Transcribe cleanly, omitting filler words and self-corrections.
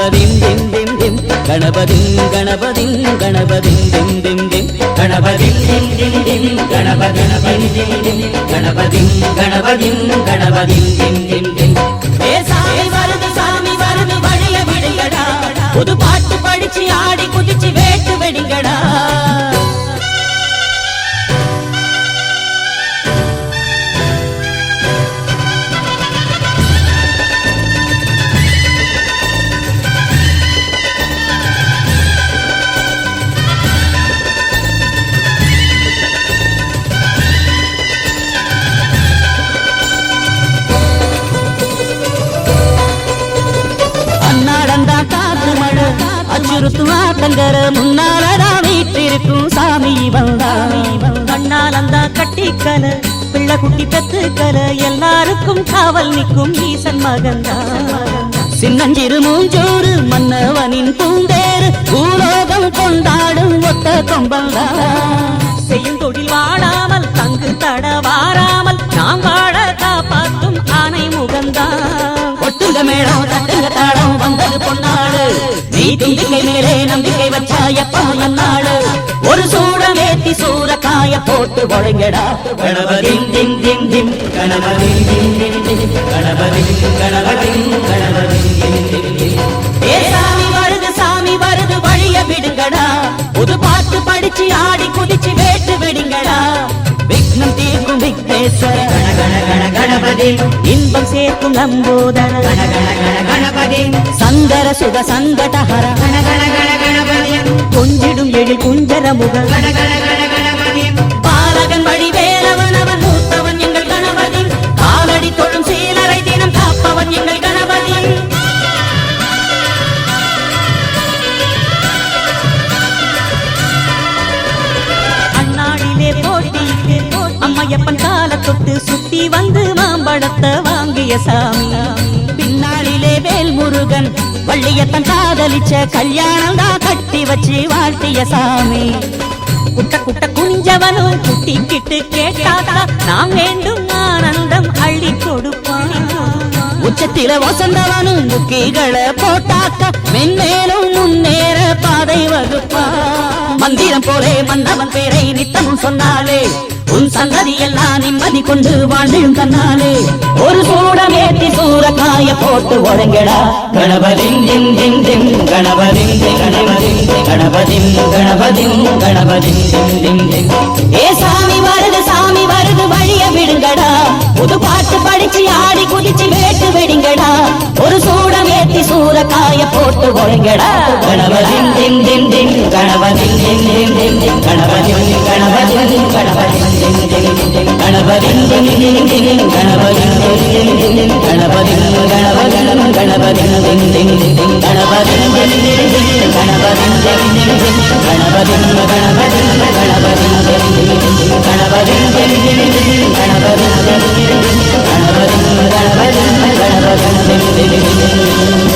गणपतिं दिं दिं दिं गणपतिं गणपतिं गणपतिं दिं दिं दिं गणपतिं दिं दिं दिं गणपतिं दिं दिं दिं गणपतिं गणपतिं गणपतिं दिं दिं दिं ए सामी வருது வழிய விடுங்கடா புது பாட்டு படிச்சு ஆடி குதிச்சு வேட்டு வெடிங்கடா அச்சுறுத்துவாட்டங்கர முன்னாலதா வீட்டிருக்கும் சாமி வந்தா கண்ணாலந்தா கட்டிக்கல பிள்ளை குட்டி பெத்துக்கல எல்லாருக்கும் காவல் நிற்கும் ஈசன் மகந்தா சின்னஞ்சிறு மூஞ்சோறு மன்னவனின் பூந்தேறு பூலோகம் கொண்டாடும் ஒத்த கொம்பந்தா செய்யும் தொழில் வாழாமல் தங்கு தட வாராமல் நாம் வாழ காப்பாற்றும் ஆனை முகந்தா ஒட்டுங்க மேளம் தட்டுங்க தாளம் வந்தது பொன்னாடு நீ தும்பிக்கை மேலே நம்பிக்கை வச்சா எப்பா நன்னாடு ஒரு சூடமேத்தி சூரக்காய போட்டு ஒழுங்கடா கணபதிம் திம் திம் திம் கணபதிம் திம் திம் திம் கணபதிம் கணபதிம் கணபதிம் திம் திம் திம் ஏ சாமி வருது வழிய விடுங்கடா புது பாட்டு படிச்சு ஆடி குதிச்சு வேட்டு வெடிங்கடா விக்னம் தீர்க்கும் விக்னேஸ்வர கண கண கண கணபதி இன்பம் சேர்க்கும் லம்போதர கண கண கண கணபதி சந்தர சுக சங்கடஹர கண கண கண கணபதி கொஞ்சிடும் எழில் குஞ்சர முக கண கண கண கணபதி பாலகன் வழி வேலவன் அவன் மூத்தவன் எங்கள் கணபதி காலடி தொழும் சீலரை தினம் காப்பவன் எங்கள் கணபதி அண்ணாடிலே போட்டிக்கு அம்மையப்பன் கால தொட்டு சுத்தி வந்து மாம்பழத்தை வாங்கிய சாமி பின்னாளிலே வேல் முருகன் வள்ளியத்தன் காதலிச்ச கல்யாணம் தான் கட்டி வச்சு வாழ்த்திய சாமி குட்ட குட்ட குனிஞ்சவனும் குட்டிக்கிட்டு கேட்டாதா நாம் வேண்டும் ஆனந்தம் அள்ளி கொடுப்பான் உச்சத்தில வசந்தவனும் முக்கிகளை போட்டாக்க மென்மேலும் முன்னேற பாதை வகுப்பா மந்திரம் போலே மன்னவன் பேரை நித்தமும் சொன்னாலே உன் சங்கதி எல்லாம் நிம்மதி கொண்டு வாழ்ந்தும் தன்னாலே ஒரு சூடமேத்தி சூரக்காய போட்டு ஒழுங்கடா கணபதிம் திம் திம் திம் கணபதிம் கணபதிம் கணபதிம் கணபதிம் கணபதிம் திம் திம் திம் ஏ சாமி வருது வழிய விடுங்கடா புது பாட்டு படிச்சு ஆடி குதிச்சு வேட்டு வெடிங்கடா ஒரு சூடமேத்தி சூரக்காய போட்டு ஒழுங்கடா கணபதிம் திம் திம் திம் கணபதிம் திம் திம் திம் திம் கணபதிம் கணபதிம் கணபதிம் கணபதிம் கணபதிம் கணபதிம் கணபதிம் கணபதிம் கணபதிம் கணபதிம் கணபதிம் கணபதிம் கணபதிம் கணபதிம் கணபதிம்